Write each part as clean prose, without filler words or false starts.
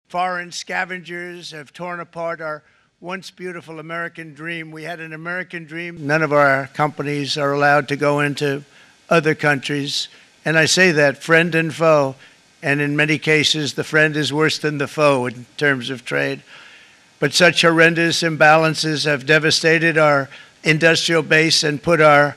Foreign scavengers have torn apart our once beautiful American dream. We had an American dream. None of our companies are allowed to go into other countries. And I say that, friend and foe. And in many cases, the friend is worse than the foe in terms of trade. But such horrendous imbalances have devastated our industrial base and put our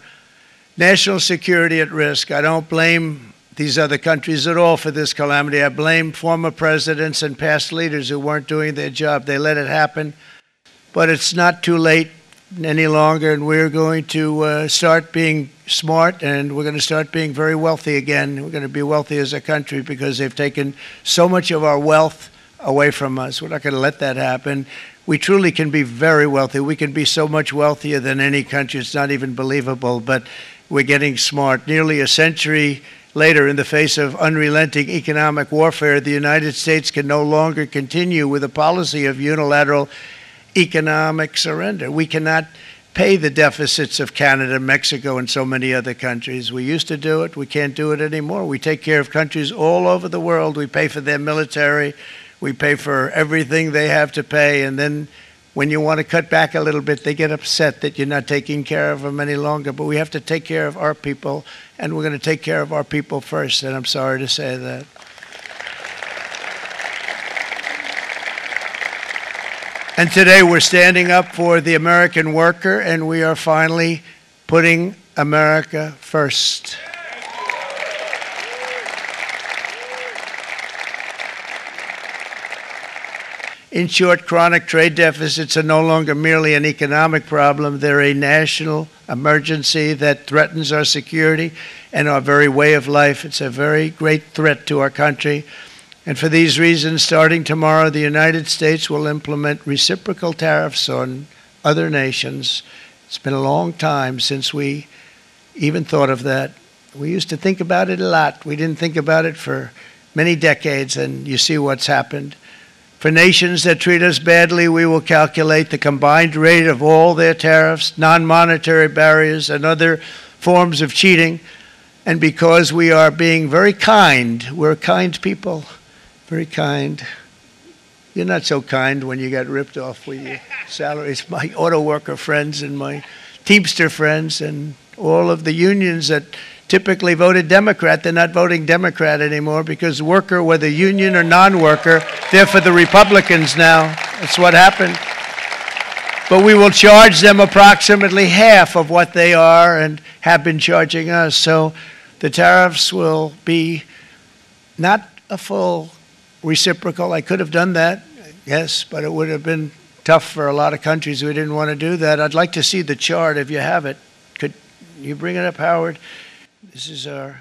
national security at risk. I don't blame these other countries at all for this calamity. I blame former presidents and past leaders who weren't doing their job. They let it happen. But it's not too late any longer, and we're going to start being smart, and we're going to start being very wealthy again. We're going to be wealthy as a country because they've taken so much of our wealth away from us. We're not going to let that happen. We truly can be very wealthy. We can be so much wealthier than any country. It's not even believable, but we're getting smart. Nearly a century later, in the face of unrelenting economic warfare, the United States can no longer continue with a policy of unilateral economic surrender. We cannot pay the deficits of Canada, Mexico, and so many other countries. We used to do it. We can't do it anymore. We take care of countries all over the world. We pay for their military. We pay for everything they have to pay. And then when you want to cut back a little bit, they get upset that you're not taking care of them any longer. But we have to take care of our people, and we're going to take care of our people first, and I'm sorry to say that. And today we're standing up for the American worker, and we are finally putting America first. In short, chronic trade deficits are no longer merely an economic problem. They're a national emergency that threatens our security and our very way of life. It's a very great threat to our country. And for these reasons, starting tomorrow, the United States will implement reciprocal tariffs on other nations. It's been a long time since we even thought of that. We used to think about it a lot. We didn't think about it for many decades, and you see what's happened. For nations that treat us badly, we will calculate the combined rate of all their tariffs, non-monetary barriers, and other forms of cheating. And because we are being very kind, we're kind people, very kind. You're not so kind when you got ripped off with your salaries. My auto worker friends and my Teamster friends and all of the unions that typically voted Democrat, they're not voting Democrat anymore because worker, whether union or non-worker, they're for the Republicans now. That's what happened. But we will charge them approximately half of what they are and have been charging us. So the tariffs will be not a full reciprocal. I could have done that, yes, but it would have been tough for a lot of countries who didn't want to do that. I'd like to see the chart if you have it. Could you bring it up, Howard? This is our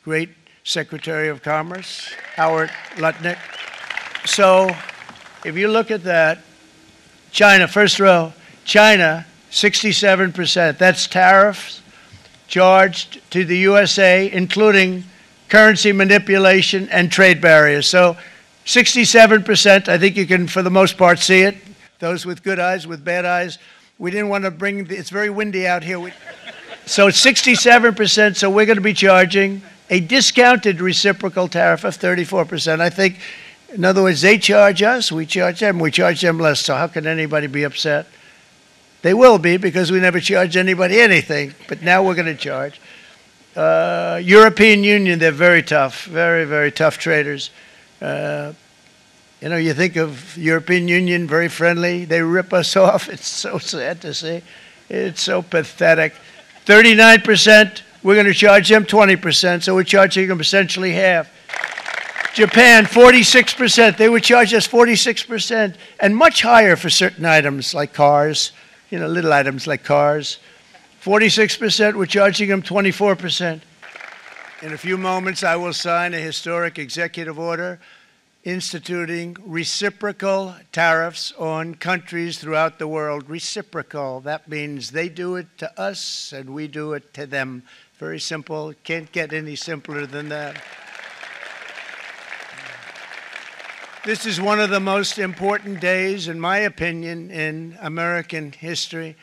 great Secretary of Commerce, Howard Lutnick. So if you look at that, China, first row, China, 67%. That's tariffs charged to the USA, including currency manipulation and trade barriers. So 67%, I think you can, for the most part, see it. Those with good eyes, with bad eyes. We didn't want to bring, it's very windy out here. So it's 67%, so we're going to be charging a discounted reciprocal tariff of 34%. I think, in other words, they charge us, we charge them less, so how can anybody be upset? They will be because we never charge anybody anything, but now we're going to charge. European Union, they're very tough, very, very tough traders. You know, you think of European Union, very friendly, they rip us off. It's so sad to see. It's so pathetic. 39%, we're going to charge them 20%, so we're charging them essentially half. Japan, 46%, they would charge us 46%, and much higher for certain items like cars, you know, little items like cars. 46%, we're charging them 24%. In a few moments, I will sign a historic executive order instituting reciprocal tariffs on countries throughout the world. Reciprocal, that means they do it to us and we do it to them. Very simple, can't get any simpler than that. This is one of the most important days, in my opinion, in American history.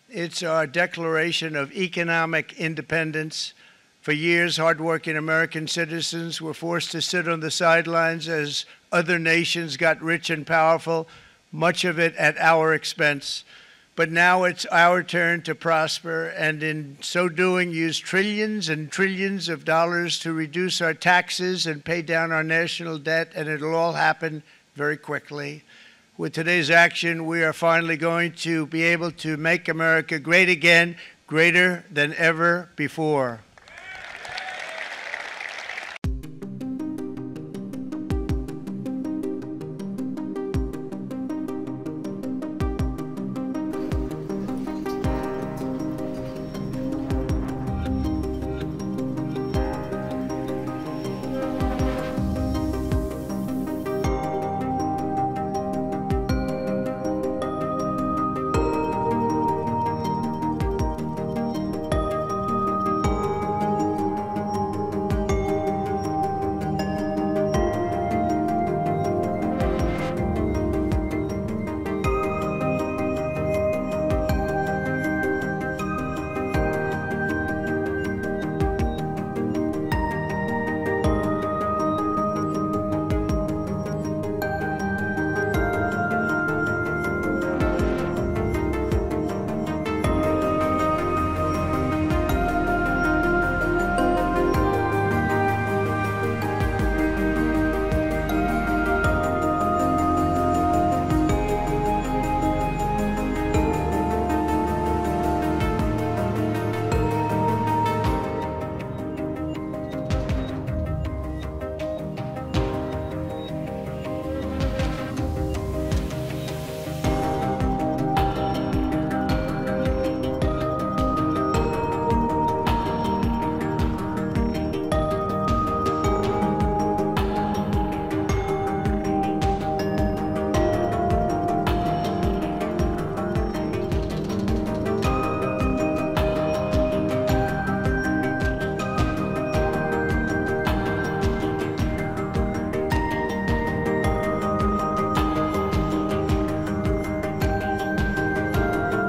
It's our declaration of economic independence. For years, hardworking American citizens were forced to sit on the sidelines as other nations got rich and powerful, much of it at our expense. But now it's our turn to prosper, and in so doing, use trillions and trillions of dollars to reduce our taxes and pay down our national debt, and it'll all happen very quickly. With today's action, we are finally going to be able to make America great again, greater than ever before.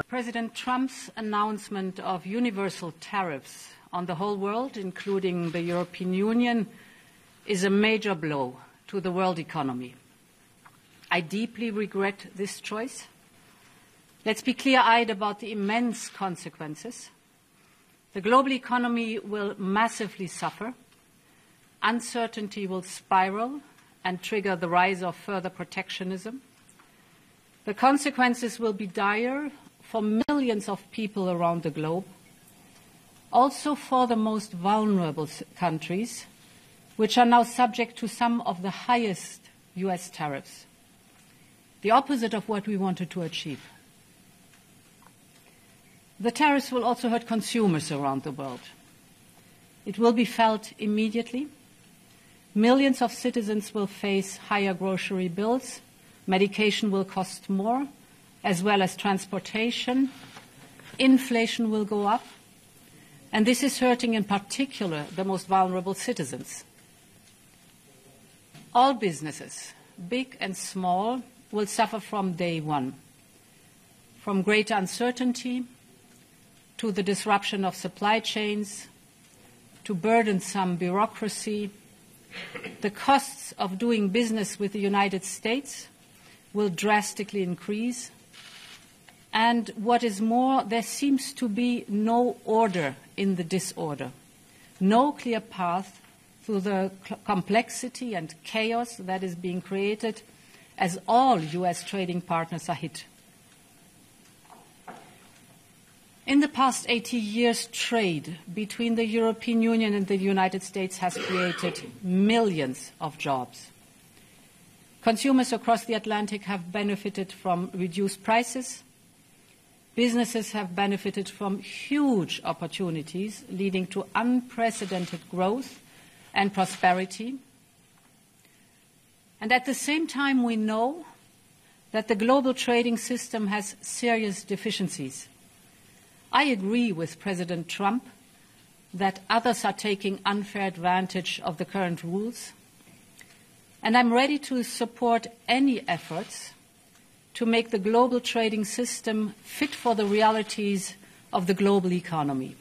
President Trump's announcement of universal tariffs on the whole world, including the European Union, is a major blow to the world economy. I deeply regret this choice. Let's be clear-eyed about the immense consequences. The global economy will massively suffer. Uncertainty will spiral and trigger the rise of further protectionism. The consequences will be dire for millions of people around the globe, also for the most vulnerable countries, which are now subject to some of the highest US tariffs, the opposite of what we wanted to achieve. The tariffs will also hurt consumers around the world. It will be felt immediately. Millions of citizens will face higher grocery bills. Medication will cost more, as well as transportation. Inflation will go up. And this is hurting in particular the most vulnerable citizens. All businesses, big and small, will suffer from day one. From greater uncertainty to the disruption of supply chains, to burdensome bureaucracy, the costs of doing business with the United States will drastically increase. And what is more, there seems to be no order in the disorder, no clear path through the complexity and chaos that is being created as all US trading partners are hit. In the past 80 years, trade between the European Union and the United States has created millions of jobs. Consumers across the Atlantic have benefited from reduced prices. Businesses have benefited from huge opportunities, leading to unprecedented growth and prosperity. And at the same time, we know that the global trading system has serious deficiencies. I agree with President Trump that others are taking unfair advantage of the current rules, and I'm ready to support any efforts to make the global trading system fit for the realities of the global economy.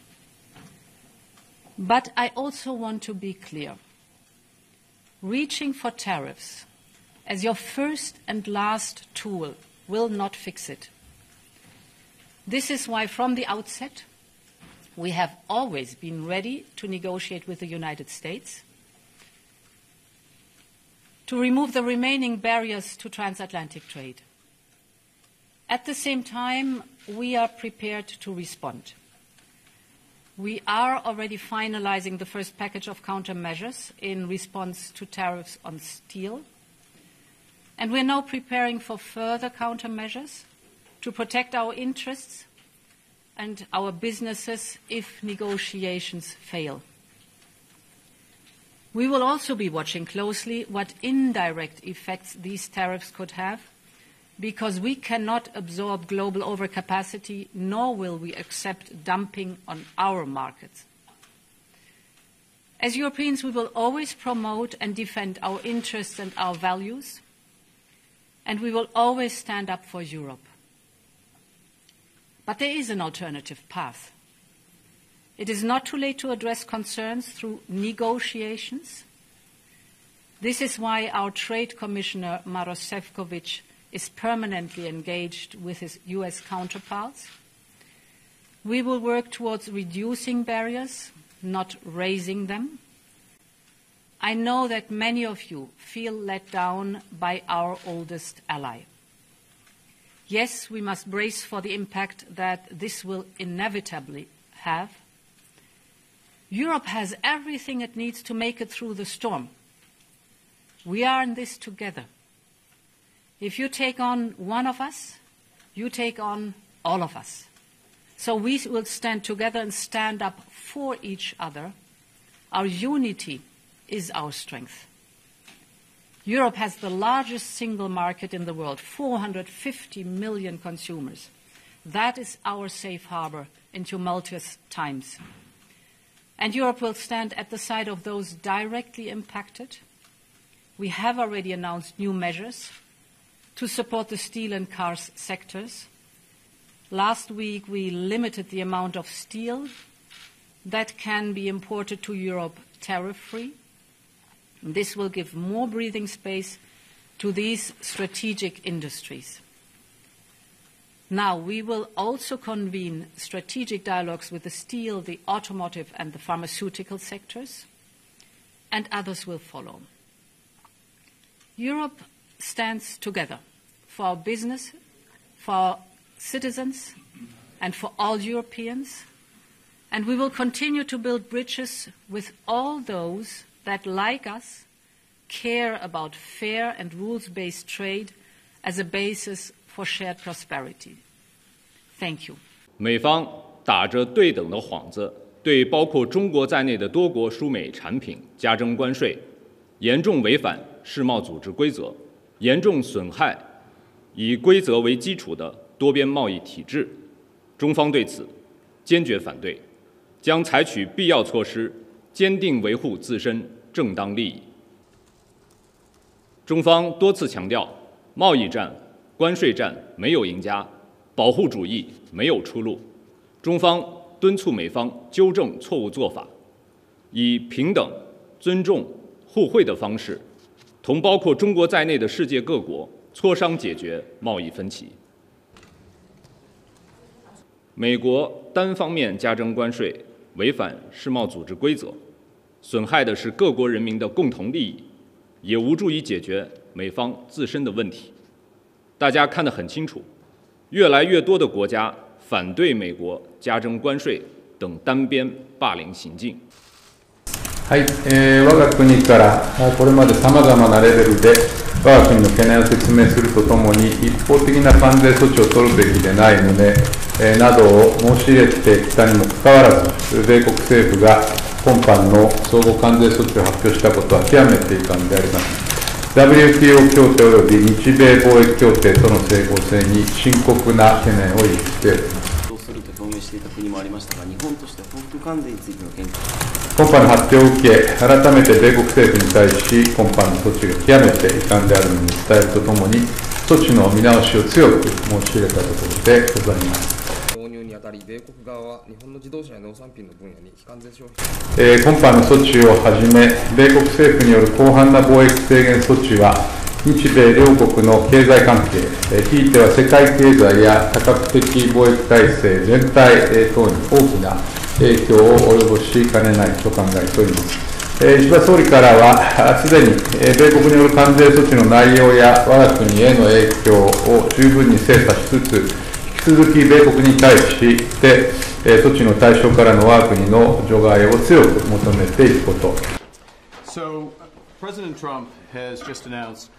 But I also want to be clear. Reaching for tariffs as your first and last tool will not fix it. This is why from the outset we have always been ready to negotiate with the United States to remove the remaining barriers to transatlantic trade. At the same time, we are prepared to respond. We are already finalizing the first package of countermeasures in response to tariffs on steel, and we're now preparing for further countermeasures to protect our interests and our businesses if negotiations fail. We will also be watching closely what indirect effects these tariffs could have, because we cannot absorb global overcapacity, nor will we accept dumping on our markets. As Europeans, we will always promote and defend our interests and our values, and we will always stand up for Europe. But there is an alternative path. It is not too late to address concerns through negotiations. This is why our Trade Commissioner, Maroš Šefčovič, is permanently engaged with his US counterparts. We will work towards reducing barriers, not raising them. I know that many of you feel let down by our oldest ally. Yes, we must brace for the impact that this will inevitably have. Europe has everything it needs to make it through the storm. We are in this together. If you take on one of us, you take on all of us. So we will stand together and stand up for each other. Our unity is our strength. Europe has the largest single market in the world, 450 million consumers. That is our safe harbor in tumultuous times. And Europe will stand at the side of those directly impacted. We have already announced new measures to support the steel and cars sectors. Last week, we limited the amount of steel that can be imported to Europe tariff-free. This will give more breathing space to these strategic industries. Now, we will also convene strategic dialogues with the steel, the automotive, and the pharmaceutical sectors, and others will follow. Europe stands together for our business, for our citizens, and for all Europeans, and we will continue to build bridges with all those that, like us, care about fair and rules-based trade as a basis for shared prosperity. Thank you. 美方打着对等的幌子，对包括中国在内的多国输美产品加征关税，严重违反世贸组织规则，严重损害以规则为基础的多边贸易体制。中方对此坚决反对，将采取必要措施，坚定维护自身正当利益。中方多次强调，贸易战、关税战没有赢家，保护主义没有出路。中方敦促美方纠正错误做法，以平等、尊重、互惠的方式，同包括中国在内的世界各国磋商解决贸易分歧。美国单方面加征关税，违反世贸组织规则，损害的是各国人民的共同利益，也无助于解决美方自身的问题。大家看得很清楚，越来越多的国家反对美国加征关税等单边霸凌行径。はい、我が国からこれまでさまざまなレベルで我が国の懸念を説明するとともに、一方的な関税措置を取るべきでないので、などを申し入れてきたにもかかわらず、米国政府が今般の相互関税措置を発表したことは極めて遺憾であります。WTO 協定及び日米貿易協定との整合性に深刻な懸念を抱いております。どうすると表明していた国もありましたが、日本として報復関税についての見解。今般の発表を受け、改めて米国政府に対し、今般の措置が極めて遺憾であるのに伝えるとともに、措置の見直しを強く申し入れたところでございます。導入ににあたり、米国側は日本の自動車や農産品の分野に非関税消費。今般の措置をはじめ、米国政府による広範な貿易制限措置は、日米両国の経済関係、ひいては世界経済や多角的貿易体制全体等に大きな影響を及ぼしかねないと考えております。石破総理からは、すでに米国による関税措置の内容や我が国への影響を十分に精査しつつ、引き続き米国に対して、措置の対象からの我が国の除外を強く求めていくこと。So, President Trump has just announced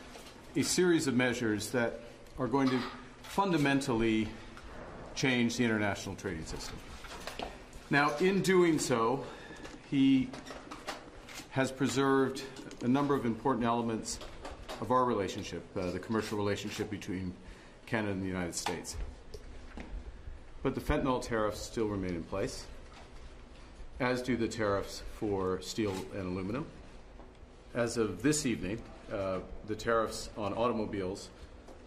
a series of measures that are going to fundamentally change the international trading system. Now, in doing so, he has preserved a number of important elements of our relationship, the commercial relationship between Canada and the United States. But the fentanyl tariffs still remain in place, as do the tariffs for steel and aluminum. As of this evening, the tariffs on automobiles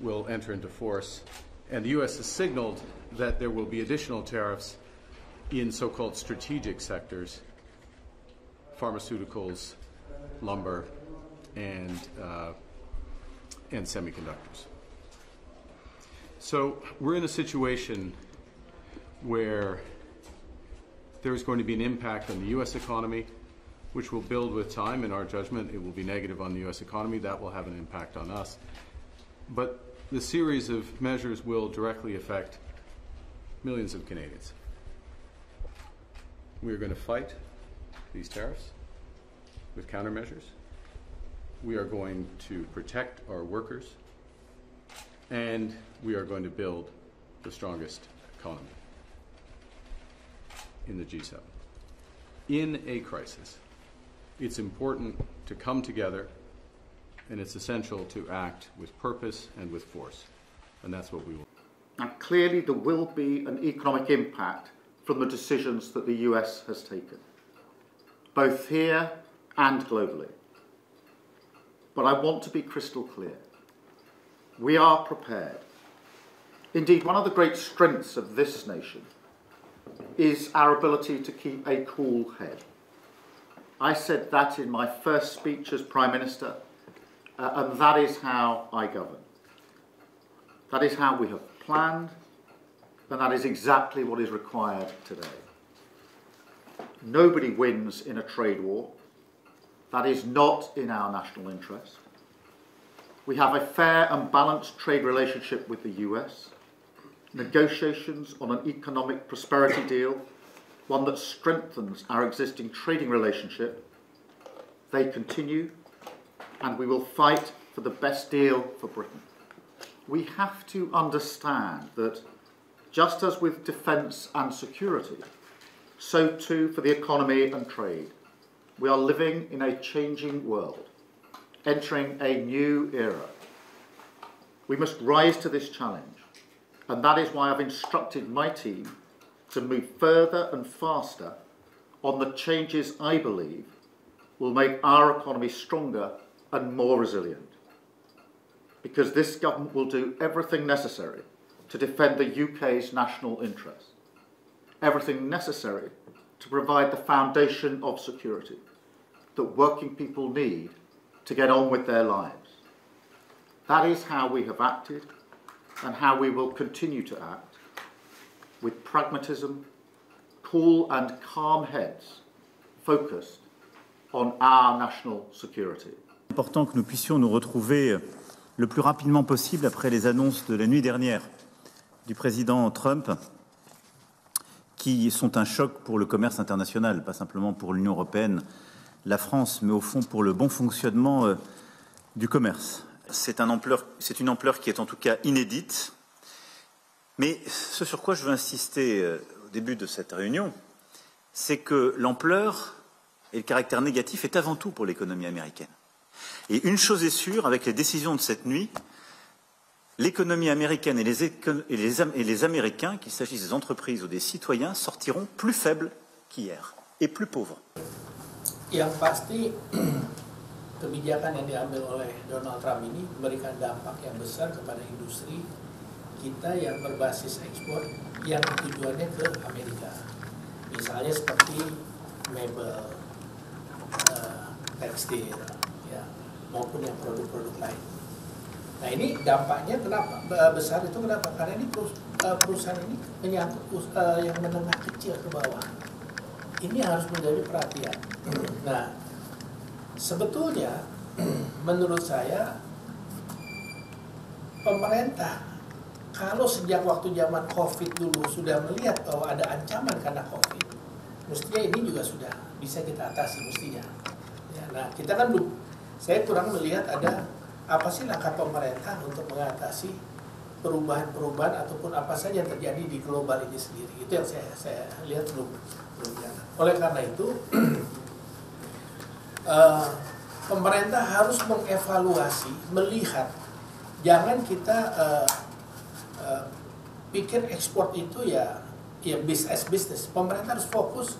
will enter into force, and the U.S. has signaled that there will be additional tariffs in so-called strategic sectors, pharmaceuticals, lumber, and semiconductors. So we're in a situation where there is going to be an impact on the U.S. economy, which will build with time. In our judgment, it will be negative on the U.S. economy. That will have an impact on us. But the series of measures will directly affect millions of Canadians. We are going to fight these tariffs with countermeasures. We are going to protect our workers, and we are going to build the strongest economy in the G7. In a crisis, it's important to come together, and it's essential to act with purpose and with force, and that's what we will. And clearly there will be an economic impact from the decisions that the US has taken, both here and globally. But I want to be crystal clear. We are prepared. Indeed, one of the great strengths of this nation is our ability to keep a cool head. I said that in my first speech as Prime Minister, and that is how I govern. That is how we have planned, and that is exactly what is required today. Nobody wins in a trade war. That is not in our national interest. We have a fair and balanced trade relationship with the US, negotiations on an economic prosperity deal, one that strengthens our existing trading relationship. They continue, and we will fight for the best deal for Britain. We have to understand that just as with defence and security, so too for the economy and trade. We are living in a changing world, entering a new era. We must rise to this challenge, and that is why I've instructed my team to move further and faster on the changes I believe will make our economy stronger and more resilient. Because this government will do everything necessary to defend the UK's national interests, everything necessary to provide the foundation of security that working people need to get on with their lives. That is how we have acted and how we will continue to act, with pragmatism, cool and calm heads, focused on our national security. Important que nous puissions nous retrouver le plus rapidement possible après les annonces de la nuit dernière du président Trump, qui sont un choc pour le commerce international, pas simplement pour l'Union européenne, la France, mais au fond pour le bon fonctionnement du commerce. C'est une ampleur qui est en tout cas inédite. Mais ce sur quoi je veux insister au début de cette réunion, c'est que l'ampleur et le caractère négatif est avant tout pour l'économie américaine. Et une chose est sûre, avec les décisions de cette nuit, l'économie américaine et les Américains, qu'il s'agisse des entreprises ou des citoyens, sortiront plus faibles qu'hier et plus pauvres. Yang pasti kebijakan yang diambil oleh Donald Trump ini memberikan dampak yang besar kepada industri kita yang berbasis ekspor yang tujuannya ke Amerika. Misalnya seperti mebel, tekstil, ya, maupun yang produk-produk lain. Nah ini dampaknya kenapa besar itu kenapa? Karena ini perusahaan ini menyangkut yang menengah kecil ke bawah. Ini harus menjadi perhatian. Nah sebetulnya menurut saya pemerintah kalau sejak waktu zaman COVID dulu sudah melihat bahwa ada ancaman karena COVID, mestinya ini juga sudah bisa kita atasi mestinya. Ya, nah kita kan belum, saya kurang melihat ada apa sih langkah pemerintah untuk mengatasi perubahan-perubahan ataupun apa saja yang terjadi di global ini sendiri. Itu yang saya lihat belum jalan. Oleh karena itu pemerintah harus mengevaluasi, melihat, jangan kita pikir ekspor itu ya bisnis. Pemerintah harus fokus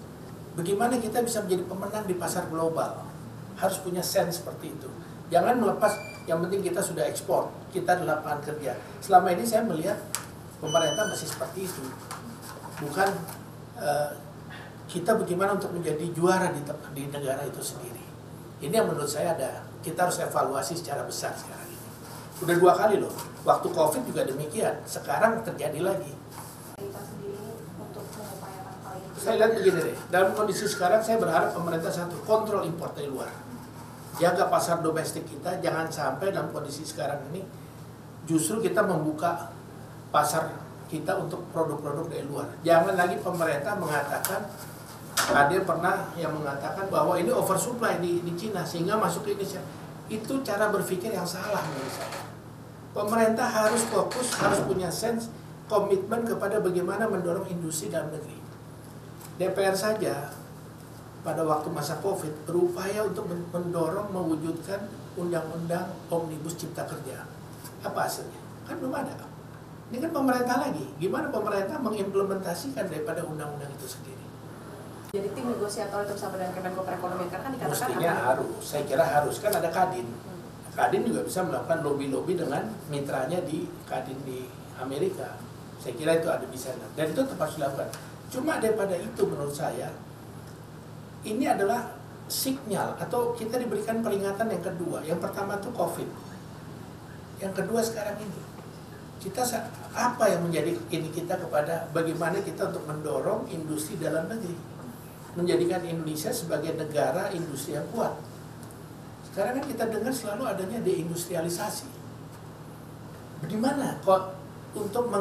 bagaimana kita bisa menjadi pemenang di pasar global. Harus punya sense seperti itu. Jangan melepas, yang penting kita sudah ekspor, kita di lapangan kerja. Selama ini saya melihat pemerintah masih seperti itu. Bukan kita bagaimana untuk menjadi juara di negara itu sendiri. Ini yang menurut saya kita harus evaluasi secara besar sekarang ini. Udah 2 kali loh, waktu COVID juga demikian, sekarang terjadi lagi. Saya lihat begini deh, dalam kondisi sekarang saya berharap pemerintah satu, kontrol impor dari luar. Jaga pasar domestik kita, jangan sampai dalam kondisi sekarang ini justru kita membuka pasar kita untuk produk-produk dari luar. Jangan lagi pemerintah mengatakan, ada pernah yang mengatakan bahwa ini oversupply di Cina sehingga masuk ke Indonesia. Itu cara berpikir yang salah menurut saya. Pemerintah harus fokus, harus punya sense, komitmen kepada bagaimana mendorong industri dalam negeri. DPR saja pada waktu masa COVID berupaya untuk mendorong mewujudkan undang-undang omnibus cipta kerja. Apa hasilnya? Kan belum ada. Ini kan pemerintah lagi. Gimana pemerintah mengimplementasikan daripada undang-undang itu sendiri? Jadi tim negosiator itu bersama dengan Kemenko Perekonomian kan dikatakan mestinya harus. Saya kira harus. Kan ada Kadin. Kadin juga bisa melakukan lobby-lobby dengan mitranya di Kadin di Amerika. Saya kira itu ada bisa. Dan itu tepat dilakukan. Cuma daripada itu menurut saya ini adalah sinyal atau kita diberikan peringatan yang kedua. Yang pertama itu COVID. Yang kedua sekarang ini. Kita apa yang menjadi ini kita kepada bagaimana kita untuk mendorong industri dalam negeri. Menjadikan Indonesia sebagai negara industri yang kuat. Sekarang kan kita dengar selalu adanya deindustrialisasi. Bagaimana kok untuk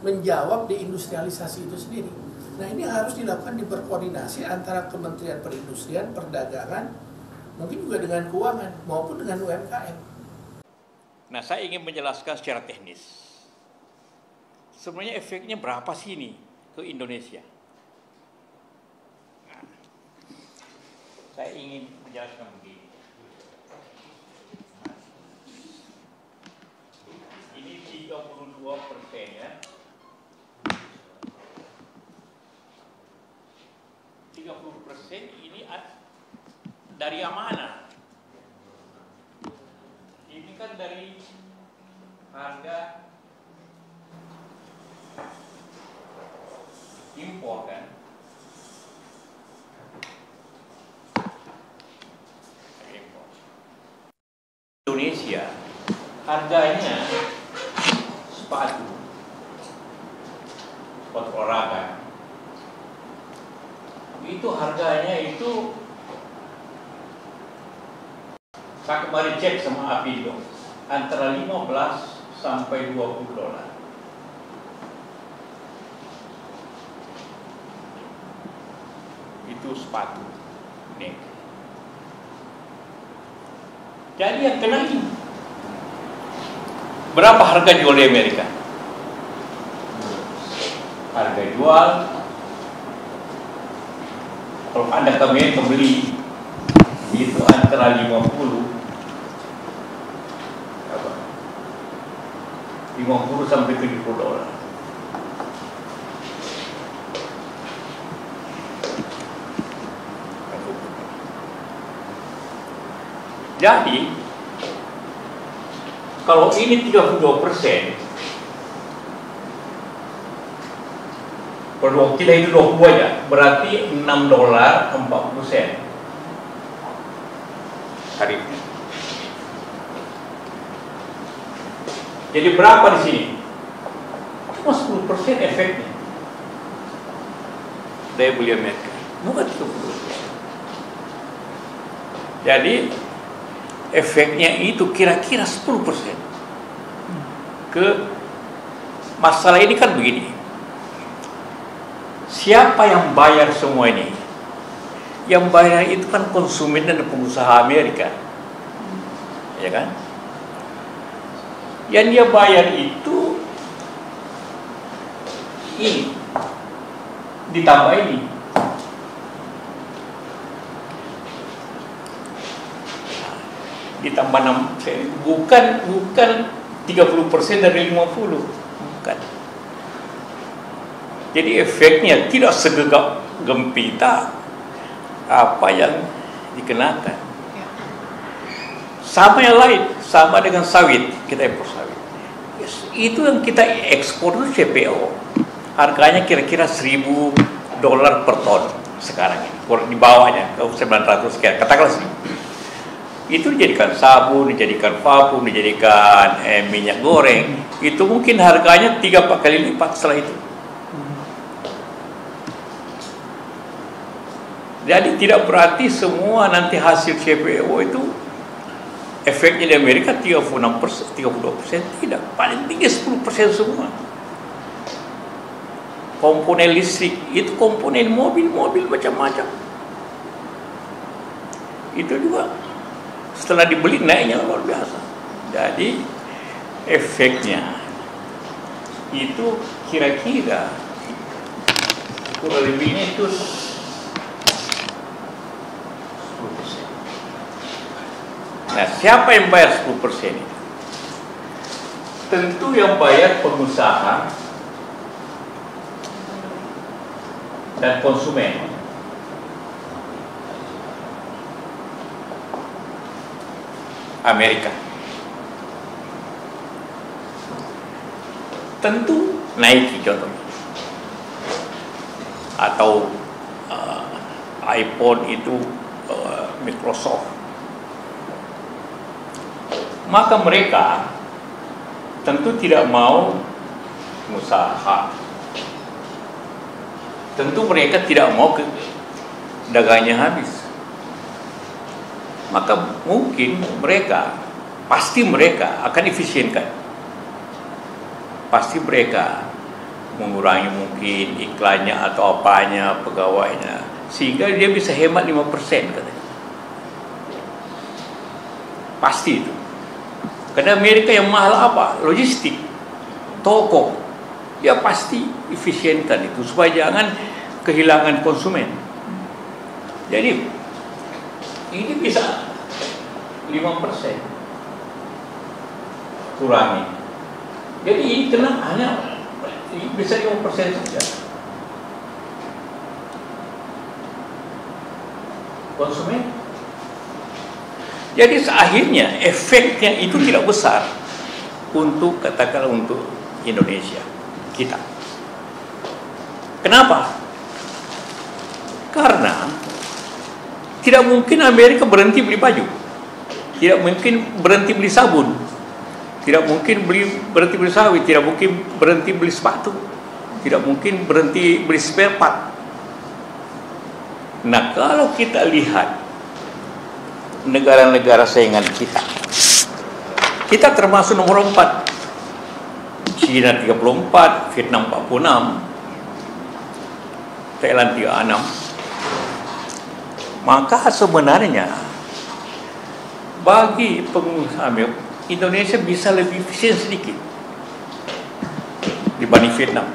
menjawab deindustrialisasi itu sendiri? Nah ini harus dilakukan berkoordinasi antara Kementerian Perindustrian, Perdagangan, mungkin juga dengan keuangan maupun dengan UMKM. Nah saya ingin menjelaskan secara teknis. Sebenarnya efeknya berapa sih ini ke Indonesia? Nah, saya ingin menjelaskan begini. Ini 32% ya. 30% ini dari yang mana? Ini kan dari harga impor kan? Impor. Indonesia harganya sepatu olahraga. Itu harganya itu saya kemarin cek sama Apindo antara 15 sampai 20 dolar. Itu sepatu. Nih. Jadi yang kena ini berapa harga jual di Amerika? Harga jual kalau Anda ke Amerika beli itu antara 50 sampai 70 dolar. Jadi kalau ini 32%, Kalau kita itu 20 aja, berarti $6.40 tarifnya. Jadi berapa di sini? Cuma 10% efeknya daya beli Amerika, bukan 30%. Jadi efeknya itu kira-kira 10%. Masalah ini kan begini, siapa yang bayar semua ini? Yang bayar itu kan konsumen dan pengusaha Amerika, ya kan? Yang dia bayar itu ini ditambah ini. Ditambah 6%, bukan 30% dari 50, bukan. Jadi efeknya tidak segegap gempita apa yang dikenakan. Sama yang lain, sama dengan sawit, kita impor sawit. Yes, itu yang kita ekspor itu CPO. Harganya kira-kira $1.000 per ton sekarang ini. Di bawahnya ke 900 sekian, katakanlah sih. Itu dijadikan sabun, dijadikan vakum, dijadikan minyak goreng. Itu mungkin harganya 3-4 kali lipat setelah itu. Jadi tidak berarti semua nanti hasil CPO itu efeknya di Amerika 36%, 32%, tidak. Paling tinggi 10% semua. Komponen listrik, itu komponen mobil macam-macam. Itu juga setelah dibeli naiknya luar biasa. Jadi efeknya itu kira-kira kurang lebihnya itu 10%. Nah, siapa yang bayar 10% itu? Tentu yang bayar pengusaha dan konsumen. Amerika. Tentu Nike contohnya. Atau iPhone itu Microsoft. Maka mereka tentu tidak mau usaha. Tentu mereka tidak mau dagangnya habis. Maka mungkin pasti mereka akan efisienkan. Pasti mereka mengurangi mungkin iklannya atau apanya, pegawainya, sehingga dia bisa hemat 5% katanya. Pasti itu. Karena Amerika yang mahal apa? Logistik, toko. Dia pasti efisienkan itu supaya jangan kehilangan konsumen. Jadi ini bisa 5% kurangi. Jadi ini kena hanya bisa 5% saja. Konsumen. Jadi akhirnya efeknya itu tidak besar untuk katakanlah untuk Indonesia kita. Kenapa? Karena tidak mungkin Amerika berhenti beli baju, tidak mungkin berhenti beli sabun, tidak mungkin berhenti beli sawit, tidak mungkin berhenti beli sepatu, tidak mungkin berhenti beli spare part. Nah, kalau kita lihat negara-negara saingan kita termasuk nomor 4. China 34, Vietnam 46, Thailand 36. Maka sebenarnya bagi pengusaha Indonesia bisa lebih efisien sedikit dibanding Vietnam.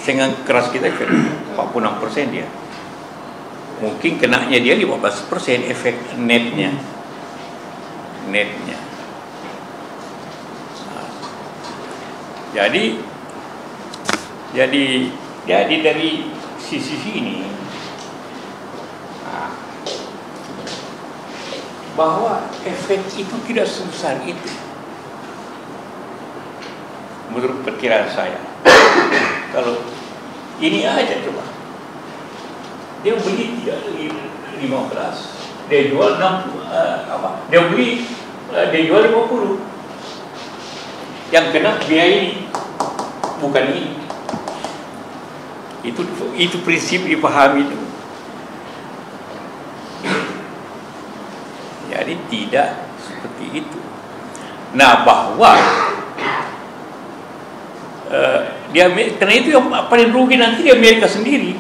Saingan keras kita 46% dia. Mungkin kenanya dia 15% efek netnya. Jadi dari sisi ini bahwa efek itu tidak sebesar itu menurut perkiraan saya. Kalau Ini aja coba. Dia beli 15, dia jual 60, dia jual 50. Yang kena biaya ini, bukan ini. Itu prinsip dipahami itu. Jadi tidak seperti itu. Nah, bahwa karena itu yang paling rugi nanti di Amerika sendiri.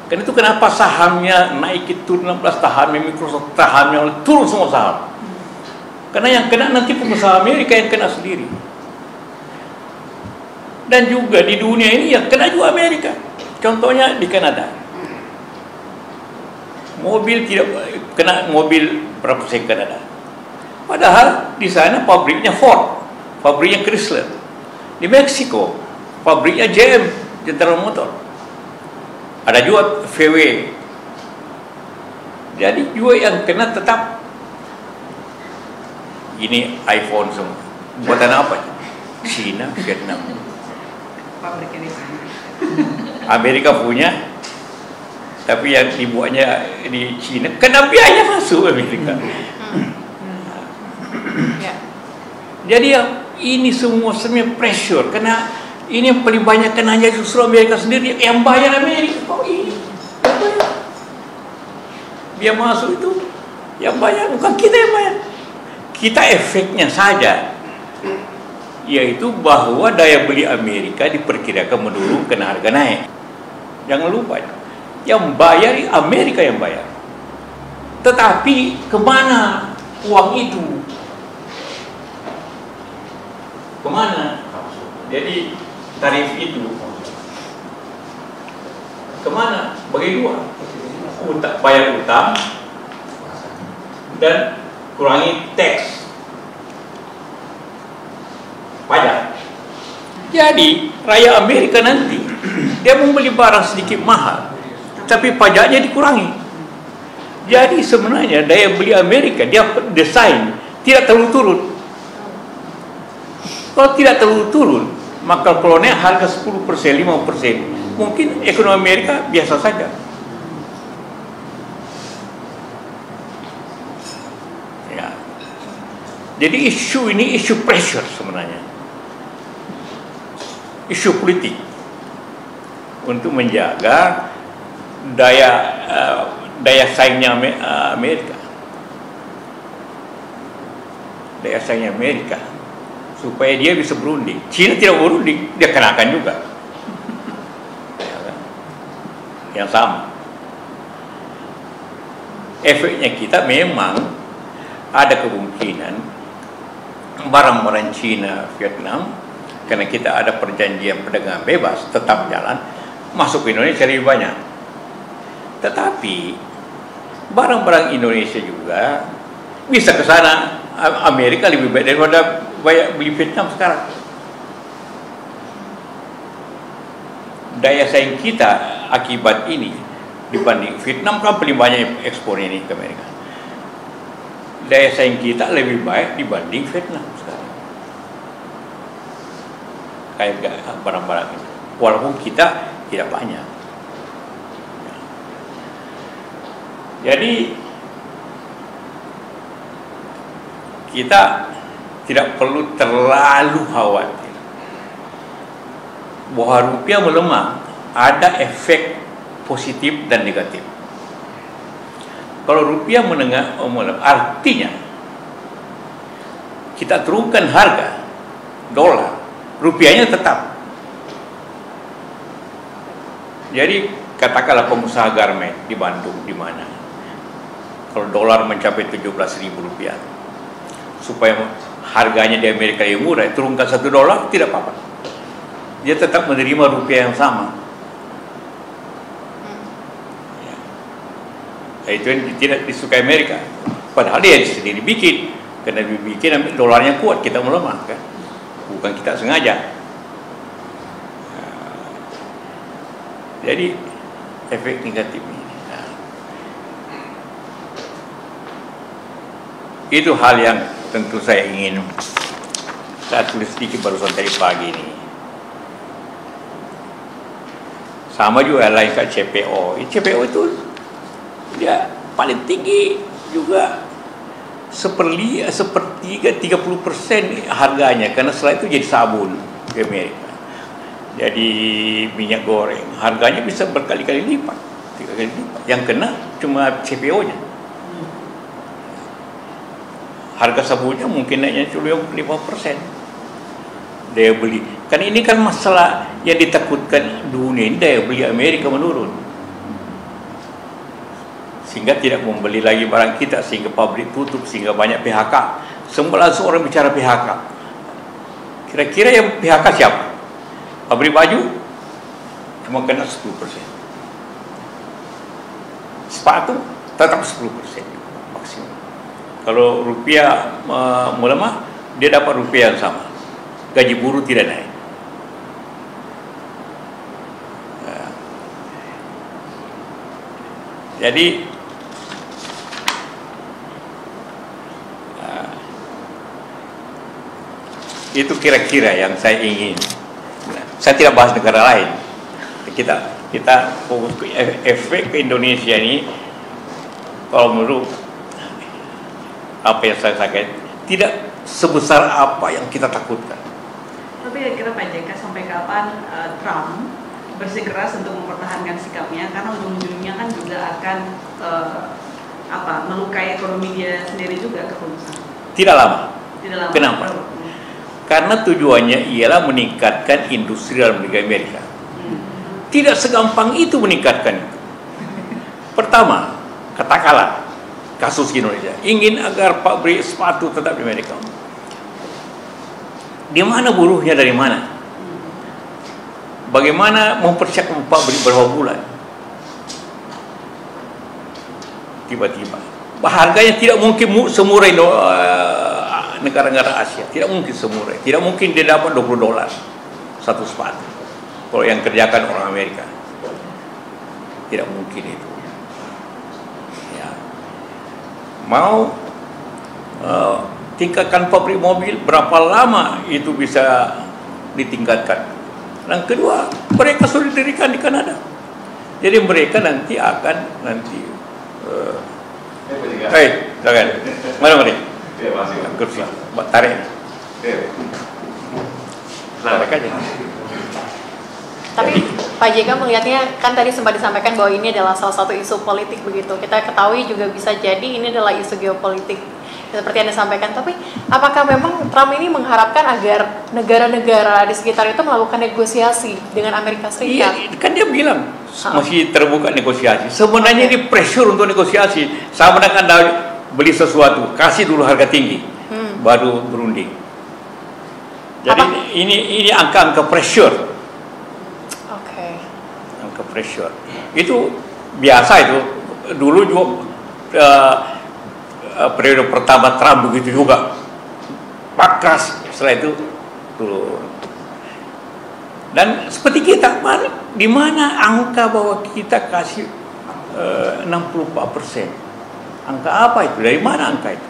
Karena itu kenapa sahamnya naik itu 16 sahamnya Microsoft, sahamnya turun semua saham. Karena yang kena nanti pengusaha Amerika yang kena sendiri. Dan juga di dunia ini yang kena juga Amerika. Contohnya di Kanada. Mobil tidak kena mobil berapa persen Kanada. Padahal di sana pabriknya Ford, pabriknya Chrysler. Di Meksiko, pabriknya GM, General Motor. Ada juga VW. Jadi juga yang kena tetap ini iPhone semua. Buatan apa? China, Vietnam. Pabriknya di sana. Amerika punya, tapi yang dibuatnya di China, kena biaya masuk Amerika. Jadi ini semua sebenarnya pressure, karena ini yang paling banyak kenanya justru Amerika sendiri, yang bayar Amerika. Kok ini yang bayar? Dia masuk itu yang bayar, bukan kita yang bayar. Kita efeknya saja, yaitu bahwa daya beli Amerika diperkirakan menurun karena harga naik. Jangan lupa, yang bayar Amerika yang bayar. Tetapi kemana uang itu? Kemana? Jadi tarif itu kemana? Bagi dua, bayar utang dan kurangi tax, pajak. Jadi rakyat Amerika nanti dia membeli barang sedikit mahal, tapi pajaknya dikurangi. Jadi sebenarnya daya beli Amerika dia desain tidak terlalu turun. Kalau tidak terlalu turun, maka kalau naik harga 10%, 5%, mungkin ekonomi Amerika biasa saja. Ya. Jadi isu ini isu pressure sebenarnya. Isu politik untuk menjaga daya saingnya Amerika. Daya saingnya Amerika. Supaya dia bisa berunding. China tidak berunding, dia kenakan juga. Yang sama. Efeknya kita memang ada kemungkinan barang-barang China, Vietnam, karena kita ada perjanjian perdagangan bebas, tetap jalan, masuk ke Indonesia lebih banyak. Tetapi barang-barang Indonesia juga bisa ke sana. Amerika lebih baik daripada beli Vietnam sekarang. Daya saing kita akibat ini dibanding Vietnam kan paling banyak ekspor ini ke Amerika. Daya saing kita lebih baik dibanding Vietnam sekarang. Kayak barang-barang ini, walaupun kita tidak banyak. Jadi kita tidak perlu terlalu khawatir bahwa rupiah melemah. Ada efek positif dan negatif. Kalau rupiah melemah, artinya kita turunkan harga dolar, rupiahnya tetap. Jadi katakanlah pengusaha garment di Bandung, di mana kalau dolar mencapai 17.000 rupiah, supaya harganya di Amerika yang murah, turunkan $1, tidak apa-apa. Dia tetap menerima rupiah yang sama. Ya. Itu yang tidak disukai Amerika. Padahal dia sendiri bikin. Karena bikin dolarnya kuat, kita melemah kan. Bukan kita sengaja. Jadi efek negatif ini. Itu hal yang tentu saya ingin saya tulis sedikit barusan tadi pagi ini. Sama juga lain kayak CPO. CPO itu dia paling tinggi juga sepertiga 30% harganya, karena setelah itu jadi sabun di Amerika, jadi minyak goreng, harganya bisa berkali-kali lipat, 3 kali lipat. Yang kena cuma CPO-nya. Harga sabunnya mungkin naiknya cuma 5%. Daya beli. Kan ini kan masalah yang ditakutkan dunia ini, daya beli Amerika menurun. Sehingga tidak membeli lagi barang kita, sehingga pabrik tutup, sehingga banyak PHK. Semua langsung orang bicara PHK. Kira-kira yang PHK siapa? Pabrik baju cuma kena 10%. Sepatu tetap 10% maksimum. Kalau rupiah melemah, dia dapat rupiah yang sama. Gaji buruh tidak naik. Jadi itu kira-kira yang saya ingin. Saya tidak bahas negara lain. Kita fokus ke efek ke Indonesia ini. Kalau menurut apa yang saya sampaikan, tidak sebesar apa yang kita takutkan. Tapi kira-kira Pak JK sampai kapan Trump bersikeras untuk mempertahankan sikapnya, karena ujung-ujungnya kan juga akan melukai ekonomi dia sendiri juga keputusan. Tidak lama. Tidak lama. Kenapa? Karena tujuannya ialah meningkatkan industri dalam negeri Amerika. Tidak segampang itu meningkatkan. Pertama, katakanlah kasus Indonesia ingin agar pabrik sepatu tetap di Amerika. Di mana buruhnya, dari mana? Bagaimana mempersiapkan pabrik berapa bulan? Tiba-tiba harganya tidak mungkin semurah negara-negara Asia, tidak mungkin semurah. Tidak mungkin dia dapat $20 satu sepatu kalau yang kerjakan orang Amerika. Tidak mungkin itu. Ya. Mau tingkatkan pabrik mobil, berapa lama itu bisa ditingkatkan? Yang kedua, mereka sudah didirikan di Kanada. Jadi mereka nanti akan silakan. Mana mereka? Kursi, tarik. Tarik aja. Tapi Pak JK melihatnya, kan tadi sempat disampaikan bahwa ini adalah salah satu isu politik begitu. Kita ketahui juga bisa jadi ini adalah isu geopolitik seperti yang disampaikan. Tapi apakah memang Trump ini mengharapkan agar negara-negara di sekitar itu melakukan negosiasi dengan Amerika Serikat? Iya, kan dia bilang masih terbuka negosiasi. Sebenarnya ini pressure untuk negosiasi. Sama dengan Anda beli sesuatu, kasih dulu harga tinggi, baru berunding. Jadi ini angka-angka pressure. Angka pressure. Itu biasa itu. Dulu juga periode pertama Trump begitu juga. Pakas, setelah itu turun. Dan seperti kita, di mana angka bahwa kita kasih 64%? Angka apa itu? Dari mana angka itu?